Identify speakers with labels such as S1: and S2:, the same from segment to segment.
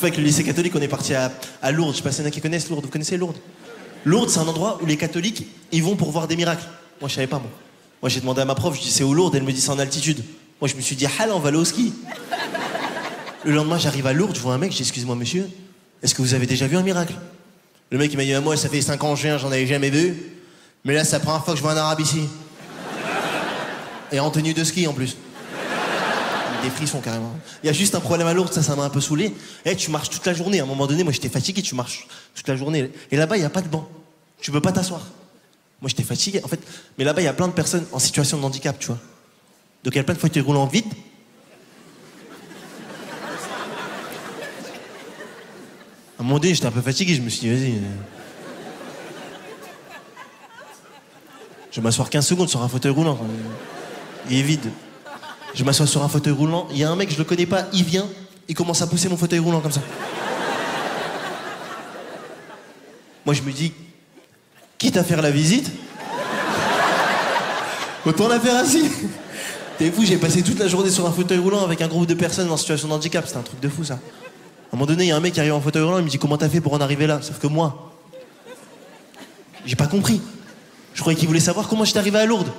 S1: fois, avec le lycée catholique, on est parti à Lourdes. Je sais pas s'il y en a qui connaissent Lourdes. Vous connaissez Lourdes? Lourdes, c'est un endroit où les catholiques, ils vont pour voir des miracles. Moi, je savais pas, moi. Moi, j'ai demandé à ma prof, je dis c'est où Lourdes? Elle me dit c'est en altitude. Moi, je me suis dit, ah là, on va aller au ski. Le lendemain, j'arrive à Lourdes, je vois un mec, je dis excusez-moi, monsieur, est-ce que vous avez déjà vu un miracle? Le mec, il m'a dit, moi, ça fait 5 ans que je viens, j'en avais jamais vu. Mais là, c'est la première fois que je vois un arabe ici. Et en tenue de ski, en plus. Des frissons, carrément. Il y a juste un problème à Lourdes, ça m'a un peu saoulé. Eh, tu marches toute la journée. À un moment donné, moi, j'étais fatigué, tu marches toute la journée. Et là-bas, il n'y a pas de banc. Tu peux pas t'asseoir. Moi, j'étais fatigué, en fait. Mais là-bas, il y a plein de personnes en situation de handicap, tu vois. Donc, il y a plein de fauteuils roulants vides. À un moment donné, j'étais un peu fatigué, je me suis dit, vas-y. Je vais m'asseoir 15 secondes sur un fauteuil roulant. Il est vide. Je m'assois sur un fauteuil roulant, il y a un mec, je le connais pas, il vient, il commence à pousser mon fauteuil roulant comme ça. Moi, je me dis, quitte à faire la visite, autant la faire assis. T'es fou, j'ai passé toute la journée sur un fauteuil roulant avec un groupe de personnes en situation de handicap, c'était un truc de fou, ça. À un moment donné, il y a un mec qui arrive en fauteuil roulant, il me dit, comment t'as fait pour en arriver là? Sauf que moi, j'ai pas compris. Je croyais qu'il voulait savoir comment j'étais arrivé à Lourdes.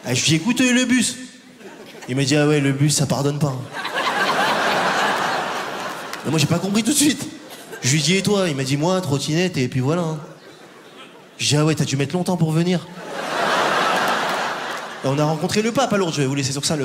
S1: Ah, je lui ai dit, écoute, le bus. Il m'a dit, ah ouais, le bus, ça pardonne pas. Mais moi, j'ai pas compris tout de suite. Je lui ai dit, et toi? Il m'a dit, moi, trottinette, et puis voilà. Hein. J'ai dit, ah ouais, t'as dû mettre longtemps pour venir. Et on a rencontré le pape à Lourdes, je vais vous laisser sur ça.